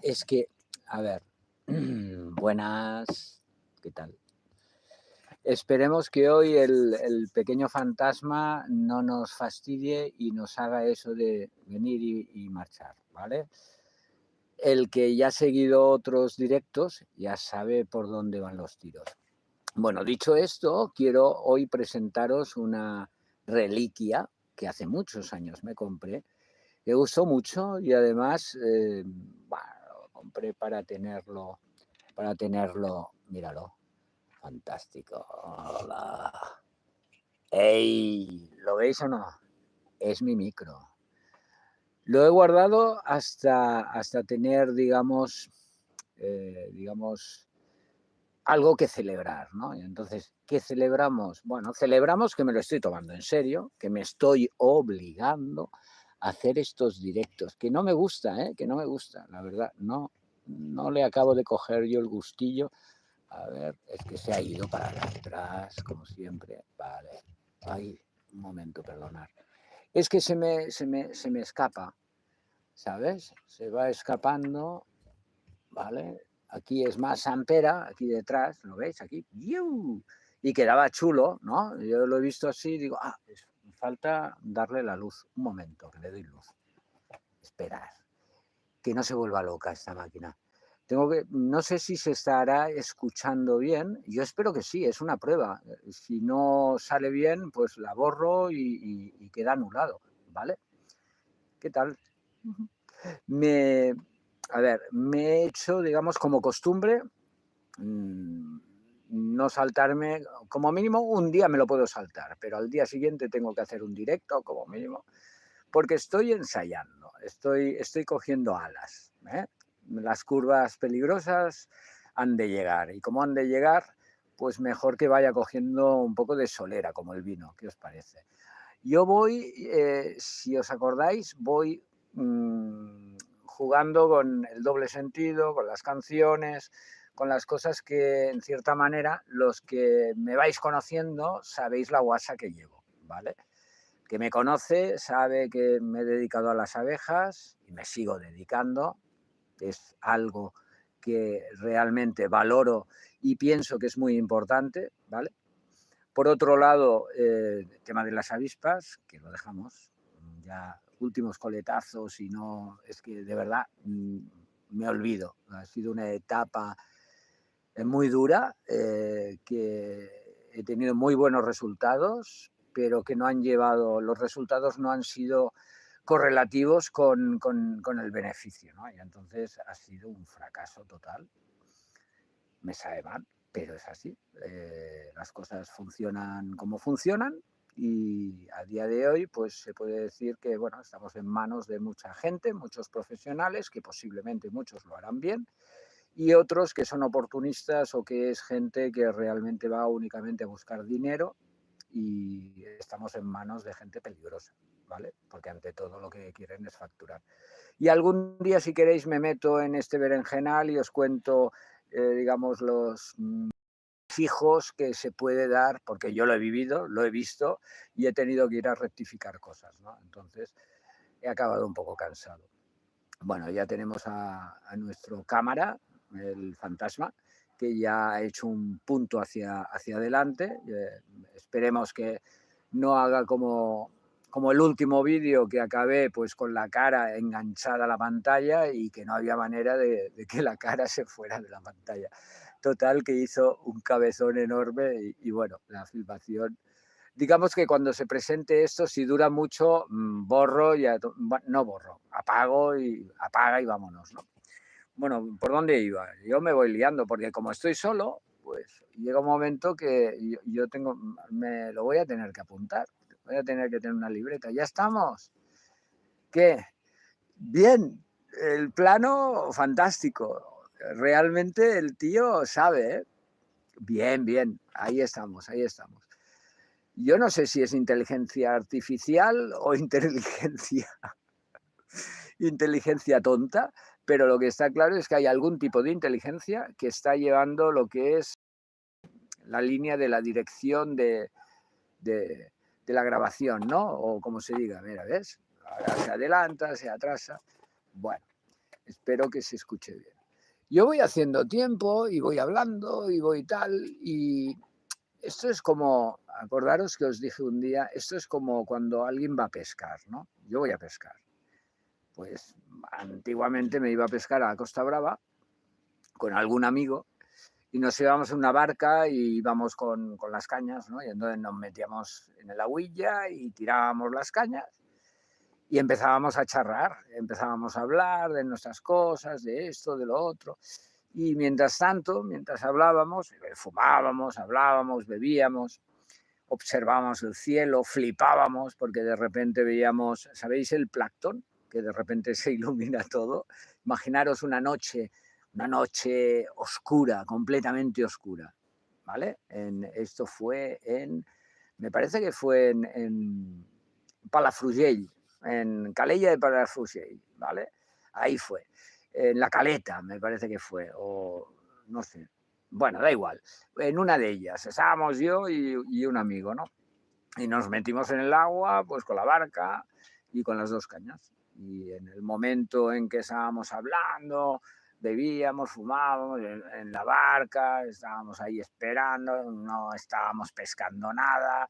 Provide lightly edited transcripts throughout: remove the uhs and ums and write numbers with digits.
Es que, a ver, buenas, ¿qué tal? Esperemos que hoy el pequeño fantasma no nos fastidie y nos haga eso de venir y marchar, ¿vale? El que ya ha seguido otros directos ya sabe por dónde van los tiros. Bueno, dicho esto, quiero hoy presentaros una reliquia que hace muchos años me compré, que gustó mucho y además, bueno, lo compré para tenerlo, míralo, fantástico. Hola. ¡Ey! ¿Lo veis o no? Es mi micro. Lo he guardado hasta tener, digamos, algo que celebrar, ¿no? Y entonces, ¿qué celebramos? Bueno, celebramos que me lo estoy tomando en serio, que me estoy obligando a hacer estos directos, que no me gusta, ¿eh? Que no me gusta, la verdad, no le acabo de coger yo el gustillo. A ver, es que se ha ido para atrás, como siempre. Vale. Ay, un momento, perdonar. Es que se me escapa, ¿sabes? Se va escapando, ¿vale? Aquí es más ampera, aquí detrás, ¿lo veis? Aquí, ¡yiu! Y quedaba chulo, ¿no? Yo lo he visto así, digo, falta darle la luz. Un momento, que le doy luz. Esperar, que no se vuelva loca esta máquina. No sé si se estará escuchando bien, yo espero que sí, es una prueba. Si no sale bien, pues la borro y queda anulado, ¿vale? ¿Qué tal? Me, a ver, me he hecho, digamos, como costumbre, no saltarme, como mínimo un día me lo puedo saltar, pero al día siguiente tengo que hacer un directo, como mínimo, porque estoy ensayando, estoy cogiendo alas, ¿eh? Las curvas peligrosas han de llegar, y como han de llegar, pues mejor que vaya cogiendo un poco de solera, como el vino. ¿Qué os parece? Yo voy, si os acordáis, voy jugando con el doble sentido, con las canciones, con las cosas que, en cierta manera, los que me vais conociendo sabéis la guasa que llevo, ¿vale? Que me conoce sabe que me he dedicado a las abejas y me sigo dedicando. Es algo que realmente valoro y pienso que es muy importante, ¿vale? Por otro lado, el tema de las avispas, que lo dejamos, ya últimos coletazos y no, es que de verdad me olvido. Ha sido una etapa muy dura, que he tenido muy buenos resultados, pero que los resultados no han sido correlativos con el beneficio, ¿no? Y entonces ha sido un fracaso total. Me sabe mal, pero es así. Las cosas funcionan como funcionan y a día de hoy pues se puede decir que bueno, estamos en manos de mucha gente, muchos profesionales, que posiblemente muchos lo harán bien, y otros que son oportunistas o que es gente que realmente va únicamente a buscar dinero, y estamos en manos de gente peligrosa, ¿vale? Porque ante todo lo que quieren es facturar. Y algún día, si queréis, me meto en este berenjenal y os cuento, digamos, los fijos que se puede dar, porque yo lo he vivido, lo he visto y he tenido que ir a rectificar cosas, ¿no? Entonces, he acabado un poco cansado. Bueno, ya tenemos a nuestro cámara, el fantasma, que ya ha hecho un punto hacia adelante. Esperemos que no haga como el último vídeo, que acabé pues con la cara enganchada a la pantalla y que no había manera de que la cara se fuera de la pantalla. Total, que hizo un cabezón enorme y bueno, la filmación, digamos que cuando se presente esto, si dura mucho, borro, no borro, apaga y vámonos, ¿no? Bueno, ¿por dónde iba? Yo me voy liando, porque como estoy solo, pues llega un momento que me lo voy a tener que apuntar, voy a tener que tener una libreta. ¿Ya estamos? ¿Qué? Bien, el plano fantástico. Realmente el tío sabe, ¿eh? Bien, bien, ahí estamos, ahí estamos. Yo no sé si es inteligencia artificial o inteligencia tonta, pero lo que está claro es que hay algún tipo de inteligencia que está llevando lo que es la línea de la dirección de la grabación, ¿no? O como se diga, mira, ¿ves? Ahora se adelanta, se atrasa. Bueno, Espero que se escuche bien. Yo voy haciendo tiempo y voy hablando y voy tal, y esto es como, acordaros que os dije un día, esto es como cuando alguien va a pescar, ¿no? Yo voy a pescar. Pues antiguamente me iba a pescar a la Costa Brava con algún amigo y nos íbamos en una barca y íbamos con las cañas, ¿no? Y entonces nos metíamos en el agüilla y tirábamos las cañas y empezábamos a charrar, empezábamos a hablar de nuestras cosas, de esto, de lo otro. Y mientras tanto, mientras hablábamos, fumábamos, hablábamos, bebíamos, observábamos el cielo, flipábamos porque de repente veíamos, ¿sabéis el plancton? Que de repente se ilumina todo. Imaginaros una noche oscura, completamente oscura, ¿vale? Esto fue me parece que fue en Palafrugell, en Calella de Palafrugell, ¿vale? Ahí fue. En La Caleta, me parece que fue, o no sé. Bueno, da igual. En una de ellas, estábamos yo y un amigo, ¿no? Y nos metimos en el agua, pues con la barca y con las dos cañas. Y en el momento en que estábamos hablando, bebíamos, fumábamos en la barca, estábamos ahí esperando, no estábamos pescando nada.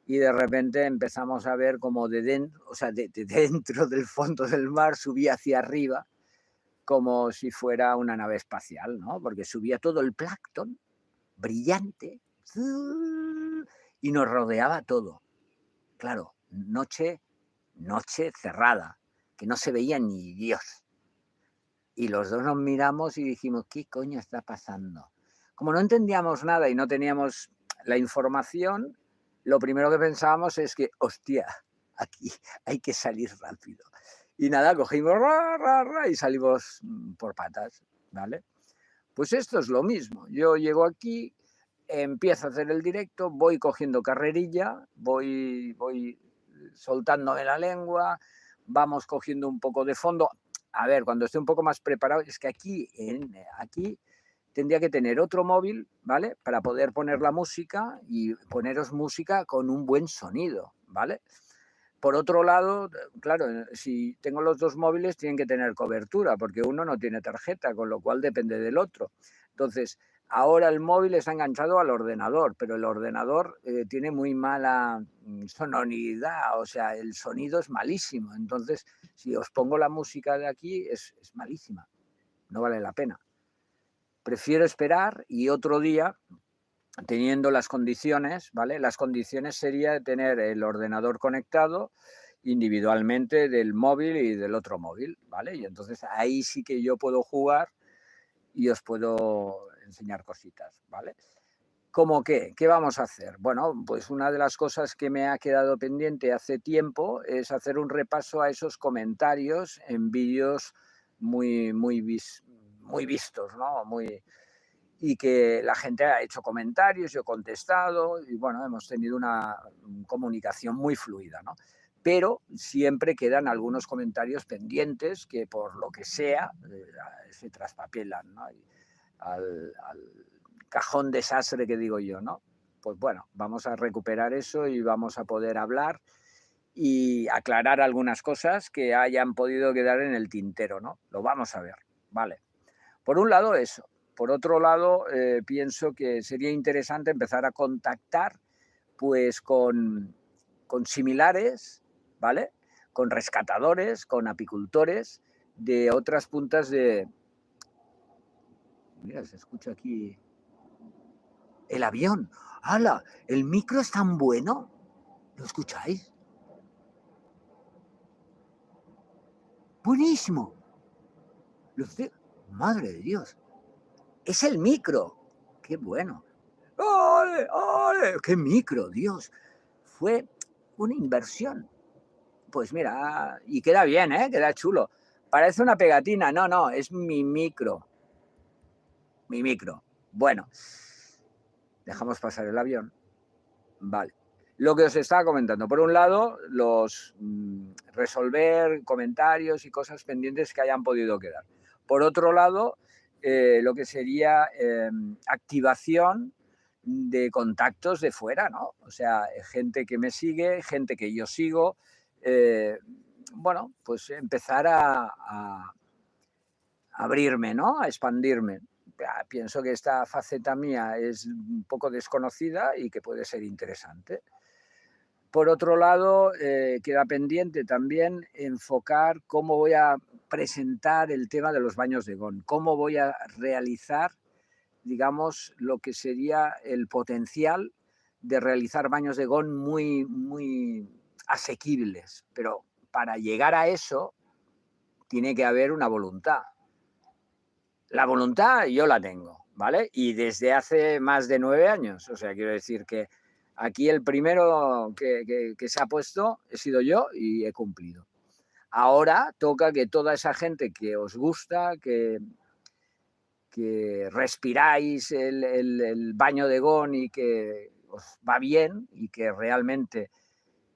Y de repente empezamos a ver como de dentro, o sea, de dentro del fondo del mar subía hacia arriba, como si fuera una nave espacial, ¿no? Porque subía todo el plancton brillante y nos rodeaba todo. Claro, noche cerrada, que no se veía ni Dios. Y los dos nos miramos y dijimos, ¿qué coño está pasando? Como no entendíamos nada y no teníamos la información, lo primero que pensábamos es que, hostia, aquí hay que salir rápido. Y nada, cogimos y salimos por patas, ¿vale? Pues esto es lo mismo. Yo llego aquí, empiezo a hacer el directo, voy cogiendo carrerilla, voy soltándome la lengua, vamos cogiendo un poco de fondo. A ver, cuando esté un poco más preparado, es que aquí tendría que tener otro móvil, ¿vale? Para poder poner la música y poneros música con un buen sonido, ¿vale? Por otro lado, claro, si tengo los dos móviles tienen que tener cobertura, porque uno no tiene tarjeta, con lo cual depende del otro. Entonces, ahora el móvil está enganchado al ordenador, pero el ordenador tiene muy mala sonoridad, o sea, el sonido es malísimo. Entonces, si os pongo la música de aquí, es malísima, no vale la pena. Prefiero esperar y otro día, teniendo las condiciones, ¿vale? Las condiciones sería tener el ordenador conectado individualmente del móvil y del otro móvil, ¿vale? Y entonces ahí sí que yo puedo jugar y os puedo enseñar cositas, ¿vale? ¿Cómo qué? ¿Qué vamos a hacer? Bueno, pues una de las cosas que me ha quedado pendiente hace tiempo es hacer un repaso a esos comentarios en vídeos muy vistos, ¿no? Y que la gente ha hecho comentarios, yo he contestado y bueno, hemos tenido una comunicación muy fluida, ¿no? Pero siempre quedan algunos comentarios pendientes que por lo que sea se traspapelan, ¿no? Al cajón desastre que digo yo, ¿no? Pues bueno, vamos a recuperar eso y vamos a poder hablar y aclarar algunas cosas que hayan podido quedar en el tintero, ¿no? Lo vamos a ver, ¿vale? Por un lado eso. Por otro lado, pienso que sería interesante empezar a contactar pues con similares, ¿vale? Con rescatadores, con apicultores de otras puntas de... Mira, se escucha aquí el avión. ¡Hala! ¿El micro es tan bueno? ¿Lo escucháis? ¡Buenísimo! Madre de Dios. Es el micro. ¡Qué bueno! ¡Ole, ole! ¡Qué micro, Dios! Fue una inversión. Pues mira, y queda bien, ¿eh? Queda chulo. Parece una pegatina. No, no, es mi micro. Mi micro. Bueno, dejamos pasar el avión. Vale. Lo que os estaba comentando. Por un lado, resolver comentarios y cosas pendientes que hayan podido quedar. Por otro lado, lo que sería activación de contactos de fuera, ¿no? O sea, gente que me sigue, gente que yo sigo. Bueno, pues empezar abrirme, ¿no? A expandirme. Pienso que esta faceta mía es un poco desconocida y que puede ser interesante. Por otro lado, queda pendiente también enfocar cómo voy a presentar el tema de los baños de Gón, cómo voy a realizar, digamos, lo que sería el potencial de realizar baños de Gón muy, muy asequibles. Pero para llegar a eso tiene que haber una voluntad. La voluntad yo la tengo, ¿vale? Y desde hace más de 9 años. O sea, quiero decir que aquí el primero que se ha puesto he sido yo y he cumplido. Ahora toca que toda esa gente que os gusta, que respiráis el baño de Gón y que os va bien y que realmente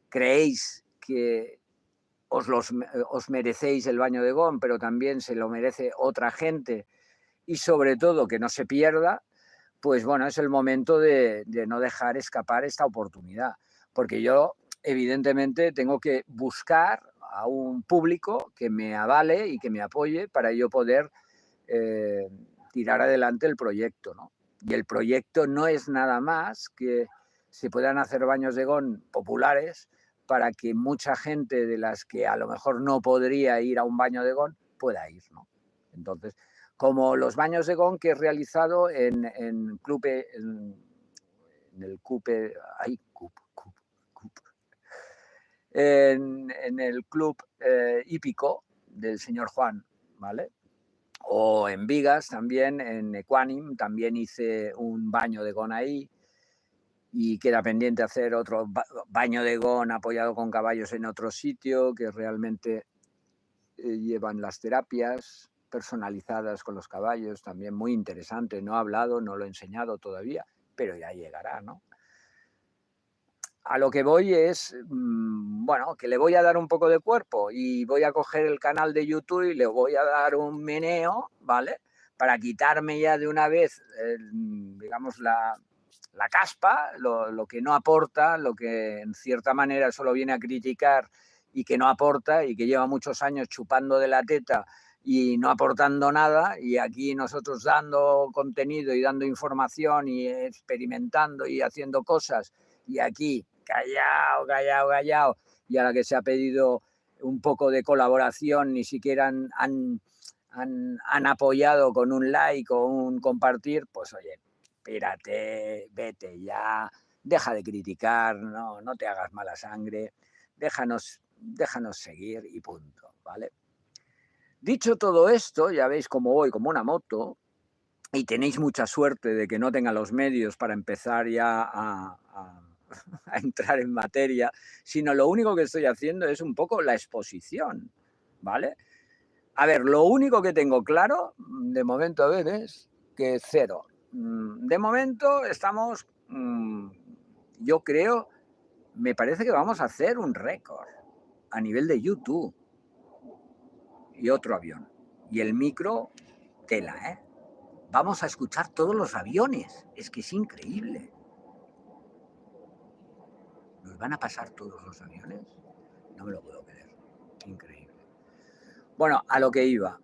creéis que os merecéis el baño de Gón, pero también se lo merece otra gente y sobre todo que no se pierda, pues bueno, es el momento de no dejar escapar esta oportunidad. Porque yo, evidentemente, tengo que buscar a un público que me avale y que me apoye para yo poder tirar adelante el proyecto, ¿no? Y el proyecto no es nada más que se puedan hacer baños de Gón populares para que mucha gente de las que a lo mejor no podría ir a un baño de Gón pueda ir, ¿no? Entonces, como los baños de Gón que he realizado en el CUPE, ahí, en el club hípico del señor Juan, ¿vale? O en Vigas también, en Equanim, también hice un baño de Gón ahí y queda pendiente hacer otro baño de Gón apoyado con caballos en otro sitio que realmente llevan las terapias personalizadas con los caballos, también muy interesante. No he hablado, no lo he enseñado todavía, pero ya llegará, ¿no? A lo que voy es, bueno, que le voy a dar un poco de cuerpo y voy a coger el canal de YouTube y le voy a dar un meneo, ¿vale? Para quitarme ya de una vez, digamos, la caspa, lo que no aporta, lo que en cierta manera solo viene a criticar y que no aporta y que lleva muchos años chupando de la teta y no aportando nada, y aquí nosotros dando contenido y dando información y experimentando y haciendo cosas, y aquí callado, callado, callado, y a la que se ha pedido un poco de colaboración ni siquiera han apoyado con un like o un compartir, pues oye, espérate, vete ya, deja de criticar, no te hagas mala sangre, déjanos seguir y punto, ¿vale? Dicho todo esto, ya veis cómo voy como una moto, y tenéis mucha suerte de que no tenga los medios para empezar ya a entrar en materia, sino lo único que estoy haciendo es un poco la exposición, ¿vale? A ver, lo único que tengo claro, de momento, a ver, es que cero. De momento estamos, yo creo, me parece que vamos a hacer un récord a nivel de YouTube y otro avión. Y el micro, tela, ¿eh? Vamos a escuchar todos los aviones. Es que es increíble. ¿Nos van a pasar todos los aviones? No me lo puedo creer. Increíble. Bueno, a lo que iba.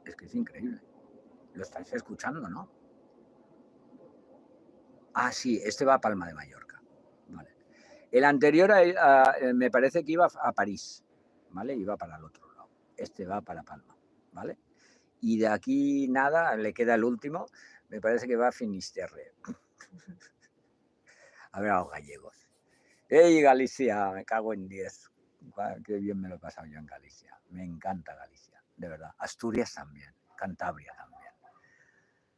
Es que es increíble. Lo estáis escuchando, ¿no? Ah, sí, este va a Palma de Mallorca. Vale. El anterior me parece que iba a París, ¿vale? Iba para el otro lado. Este va para Palma, ¿vale? Y de aquí nada, le queda el último. Me parece que va a Finisterre. A ver a los gallegos. ¡Ey, Galicia! Me cago en 10. Qué bien me lo he pasado yo en Galicia. Me encanta Galicia, de verdad. Asturias también, Cantabria también.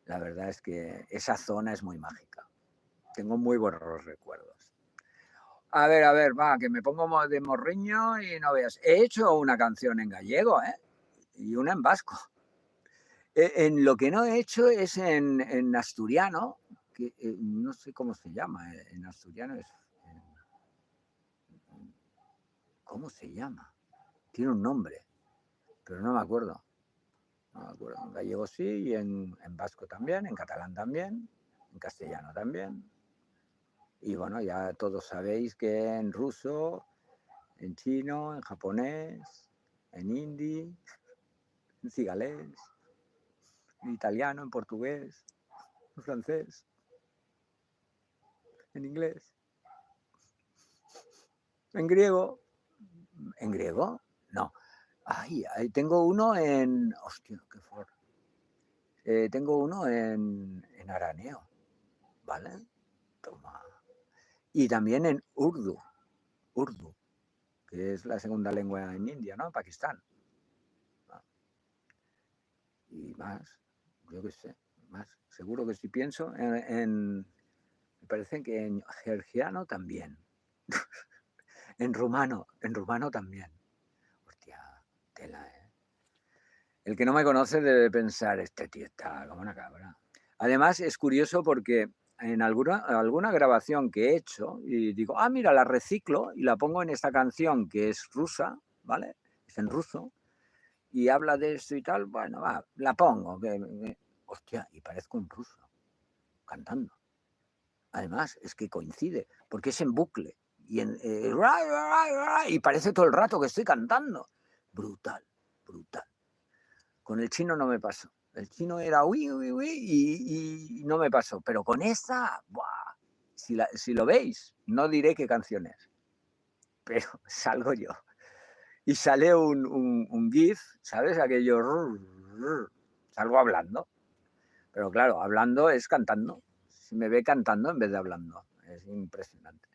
La verdad es que esa zona es muy mágica. Tengo muy buenos recuerdos. A ver, va, que me pongo de morriño y no veas. He hecho una canción en gallego, ¿eh? Y una en vasco. En lo que no he hecho es en asturiano, que no sé cómo se llama. En asturiano es... ¿Cómo se llama? Tiene un nombre, pero no me acuerdo. No me acuerdo. En gallego sí, y en vasco también, en catalán también, en castellano también. Y bueno, ya todos sabéis que en ruso, en chino, en japonés, en hindi, en cigalés, en italiano, en portugués, en francés, en inglés, en griego. ¿En griego? No. Ay, tengo uno en... Hostia, qué fuerte. Tengo uno en arameo, ¿vale? Toma. Y también en urdu, que es la segunda lengua en India, ¿no? En Pakistán. Y más, yo qué sé, más. Seguro que si pienso me parece que en georgiano también. en rumano también. Hostia, tela, ¿eh? El que no me conoce debe pensar, este tío está como una cabra. Además, es curioso porque en alguna grabación que he hecho, y digo, mira, la reciclo y la pongo en esta canción que es rusa, ¿vale? Es en ruso, y habla de esto y tal, bueno, va, la pongo. Hostia, y parezco un ruso, cantando. Además, es que coincide, porque es en bucle. Y parece todo el rato que estoy cantando. Brutal, brutal. Con el chino no me pasó. El chino era uy, uy, uy, y no me pasó. Pero con esta, ¡buah! Si lo veis, no diré qué canción es, pero salgo yo. Y sale un GIF, ¿sabes? Aquello, salgo hablando. Pero claro, hablando es cantando. Se me ve cantando en vez de hablando. Es impresionante.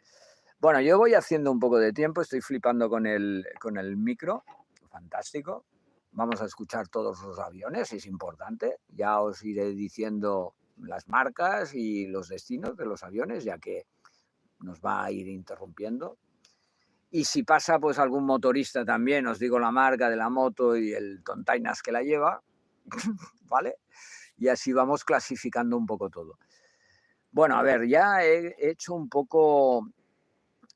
Bueno, yo voy haciendo un poco de tiempo, estoy flipando con el micro. Fantástico. Vamos a escuchar todos los aviones, es importante. Ya os iré diciendo las marcas y los destinos de los aviones, ya que nos va a ir interrumpiendo. Y si pasa pues algún motorista también, os digo la marca de la moto y el tontainas que la lleva, ¿vale? Y así vamos clasificando un poco todo. Bueno, a ver, ya he hecho un poco,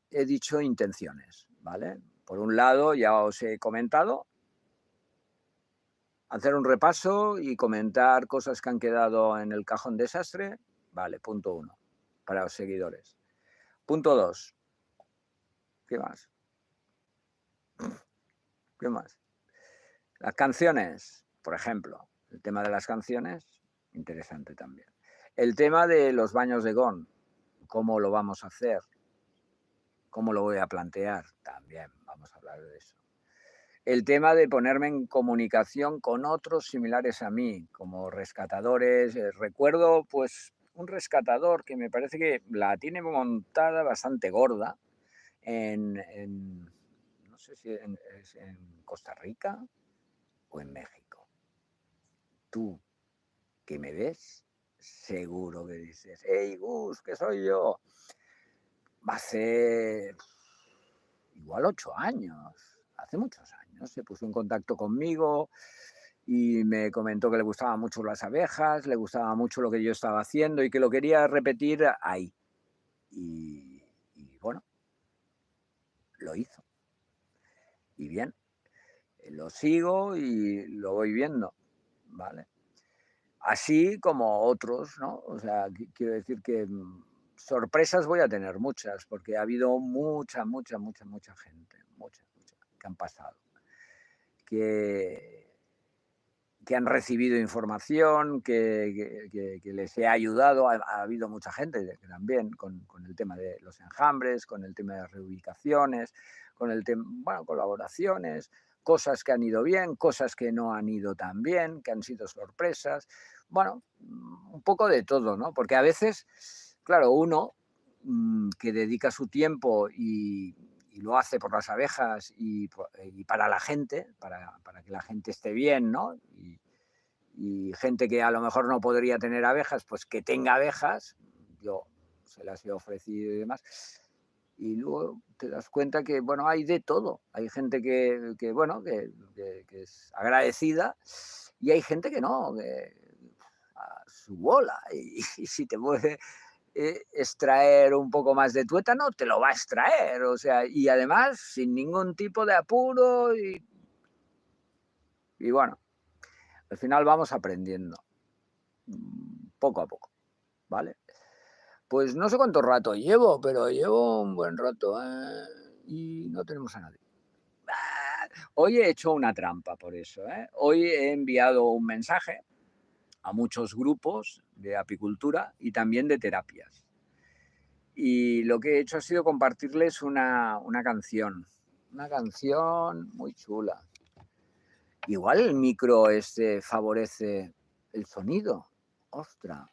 he dicho intenciones, ¿vale? Por un lado, ya os he comentado, hacer un repaso y comentar cosas que han quedado en el cajón desastre, vale, punto 1, para los seguidores. Punto 2, ¿qué más? ¿Qué más? Las canciones, por ejemplo, el tema de las canciones, interesante también. El tema de los baños de gong, cómo lo vamos a hacer, cómo lo voy a plantear, también vamos a hablar de eso. El tema de ponerme en comunicación con otros similares a mí, como rescatadores. Recuerdo, pues, un rescatador que me parece que la tiene montada bastante gorda no sé si es en Costa Rica o en México. Tú, que me ves, seguro que dices, hey Gus, que soy yo. Hace igual 8 años, hace muchos años, se puso en contacto conmigo y me comentó que le gustaban mucho las abejas, le gustaba mucho lo que yo estaba haciendo y que lo quería repetir ahí. Y bueno, lo hizo. Y bien, lo sigo y lo voy viendo, ¿vale? Así como otros, ¿no? O sea, quiero decir que sorpresas voy a tener muchas, porque ha habido mucha gente, mucha, que han pasado, que han recibido información, que les he ayudado. Ha habido mucha gente también con el tema de los enjambres, con el tema de las reubicaciones, con el tema, bueno, colaboraciones, cosas que han ido bien, cosas que no han ido tan bien, que han sido sorpresas. Bueno, un poco de todo, ¿no? Porque a veces, claro, uno que dedica su tiempo y lo hace por las abejas y para la gente, para que la gente esté bien, ¿no? Y gente que a lo mejor no podría tener abejas, pues que tenga abejas, yo se las he ofrecido y demás. Y luego te das cuenta que, bueno, hay de todo. Hay gente bueno, que es agradecida y hay gente que no, que a su bola. Y si te puede extraer un poco más de tuétano, te lo va a extraer. O sea, y además sin ningún tipo de apuro y bueno, al final vamos aprendiendo poco a poco, ¿vale? Pues no sé cuánto rato llevo, pero llevo un buen rato, y no tenemos a nadie. Hoy he hecho una trampa por eso, ¿eh? Hoy he enviado un mensaje a muchos grupos de apicultura y también de terapias. Y lo que he hecho ha sido compartirles una canción muy chula. Igual el micro este favorece el sonido. Ostras,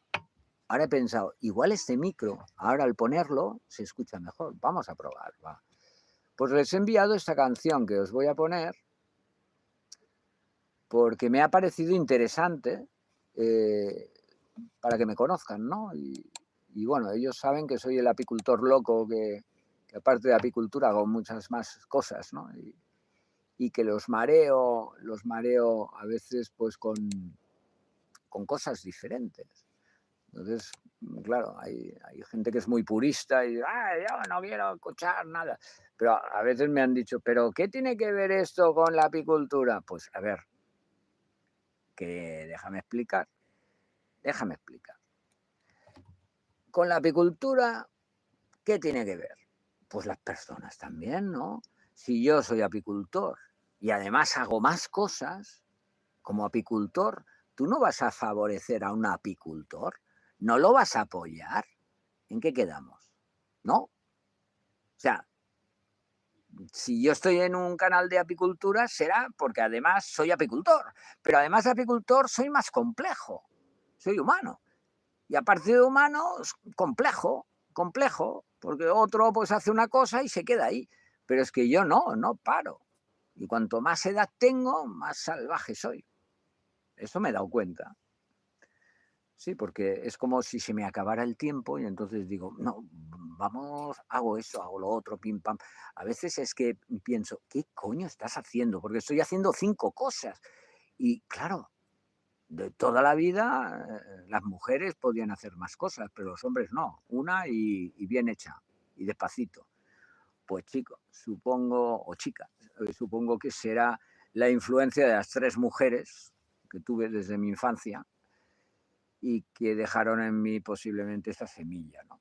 ahora he pensado, igual este micro, ahora al ponerlo, se escucha mejor. Vamos a probar, va. Pues les he enviado esta canción que os voy a poner porque me ha parecido interesante eh, para que me conozcan, ¿no? Y bueno, ellos saben que soy el apicultor loco, que aparte de apicultura hago muchas más cosas, ¿no? Y que los mareo a veces pues con cosas diferentes. Entonces, claro, hay gente que es muy purista y ah, yo no quiero escuchar nada. Pero a veces me han dicho, ¿pero qué tiene que ver esto con la apicultura? Pues a ver, que déjame explicar. Con la apicultura, ¿qué tiene que ver? Pues las personas también, ¿no? Si yo soy apicultor y además hago más cosas como apicultor, tú no vas a favorecer a un apicultor, no lo vas a apoyar. ¿En qué quedamos? ¿No? O sea, si yo estoy en un canal de apicultura será porque además soy apicultor, pero además de apicultor soy más complejo, soy humano. Y aparte de humano, complejo, porque otro pues hace una cosa y se queda ahí. Pero es que yo no paro. Y cuanto más edad tengo, más salvaje soy. Eso me he dado cuenta. Sí, porque es como si se me acabara el tiempo y entonces digo, no, vamos, hago eso, hago lo otro, pim pam. A veces es que pienso, ¿qué coño estás haciendo? Porque estoy haciendo 5 cosas. Y claro, de toda la vida las mujeres podían hacer más cosas, pero los hombres no. Una y bien hecha, y despacito. Pues chico, supongo, o chica, supongo que será la influencia de las 3 mujeres que tuve desde mi infancia y que dejaron en mí posiblemente esa semilla, ¿no?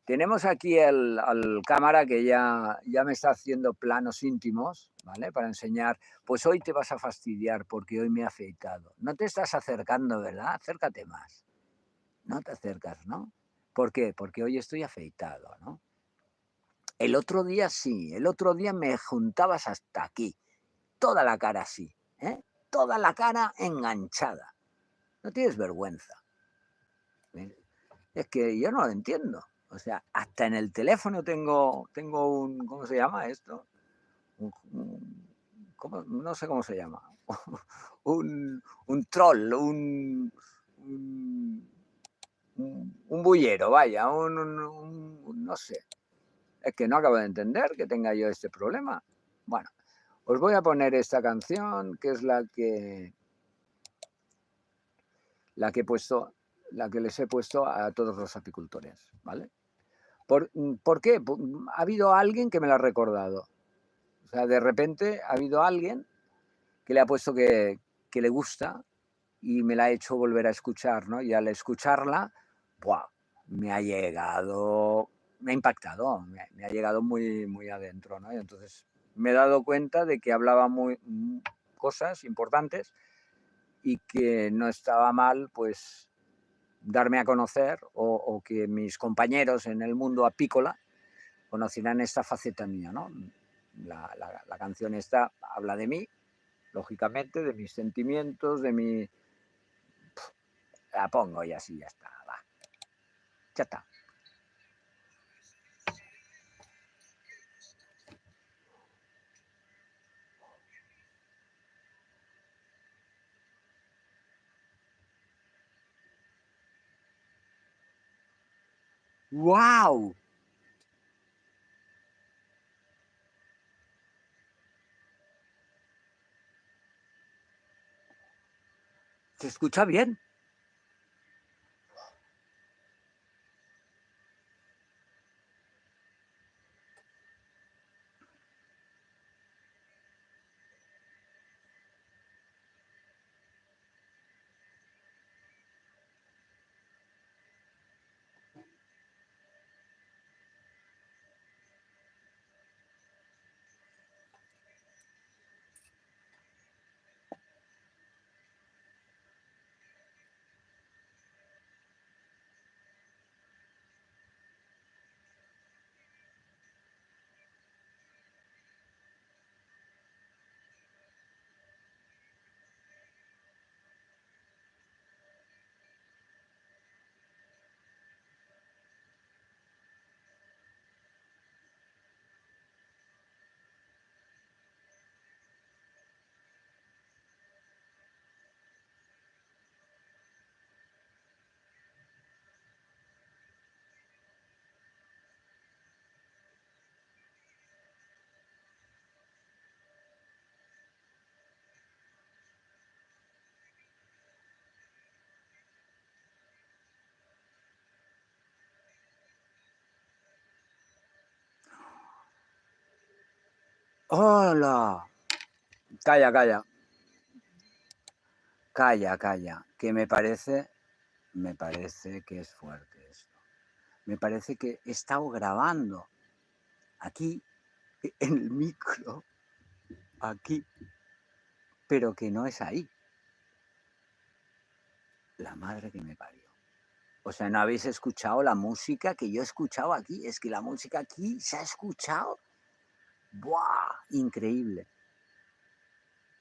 Tenemos aquí al cámara que ya me está haciendo planos íntimos, ¿vale? Para enseñar, pues hoy te vas a fastidiar porque hoy me he afeitado. No te estás acercando, ¿verdad? Acércate más. No te acercas, ¿no? ¿Por qué? Porque hoy estoy afeitado, ¿no? El otro día sí, el otro día me juntabas hasta aquí, toda la cara así, ¿eh? Toda la cara enganchada. No tienes vergüenza. Es que yo no lo entiendo. O sea, hasta en el teléfono tengo un, ¿cómo se llama esto? No sé cómo se llama. Un troll, un bullero, vaya, no sé. Es que no acabo de entender que tenga yo este problema. Bueno, os voy a poner esta canción, que es la que he puesto, la que les he puesto a todos los apicultores, ¿vale? ¿Por qué? Ha habido alguien que me lo ha recordado. O sea, de repente ha habido alguien que le ha puesto que le gusta y me la ha hecho volver a escuchar, ¿no? Y al escucharla, ¡buah! Me ha llegado, me ha impactado, me ha llegado muy, muy adentro, ¿no? Y entonces me he dado cuenta de que hablaba cosas importantes y que no estaba mal, pues, darme a conocer o que mis compañeros en el mundo apícola conocerán esta faceta mía, ¿no? La canción esta habla de mí, lógicamente, de mis sentimientos, de mi... La pongo y así ya está, va, ya está. ¡Wow! ¿Se escucha bien? ¡Hola! Calla, calla. Calla, calla. Que me parece que es fuerte esto. Me parece que he estado grabando aquí, en el micro, aquí, pero que no es ahí. La madre que me parió. O sea, ¿no habéis escuchado la música que yo he escuchado aquí? Es que la música aquí se ha escuchado. ¡Buah! Increíble.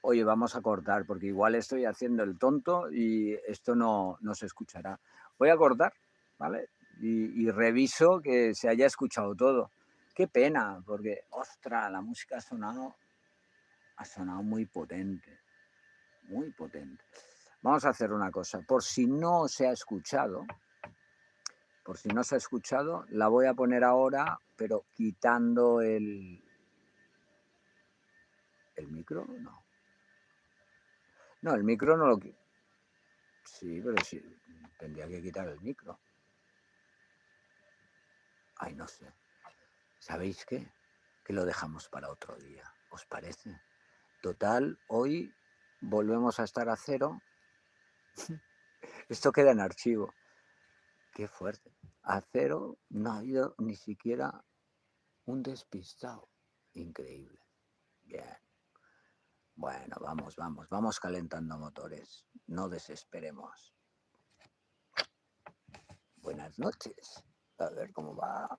Oye, vamos a cortar, porque igual estoy haciendo el tonto y esto no se escuchará. Voy a cortar, ¿vale? Y reviso que se haya escuchado todo. Qué pena, porque, ostras, la música ha sonado muy potente, muy potente. Vamos a hacer una cosa, por si no se ha escuchado, la voy a poner ahora, pero quitando el micro, no. No, el micro no lo... Sí, pero sí, tendría que quitar el micro. Ay, no sé. ¿Sabéis qué? Que lo dejamos para otro día. ¿Os parece? Total, hoy volvemos a estar a cero. Esto queda en archivo. Qué fuerte. A cero no ha habido ni siquiera un despistado. Increíble. Bien. Bueno, vamos calentando motores. No desesperemos. Buenas noches. A ver cómo va.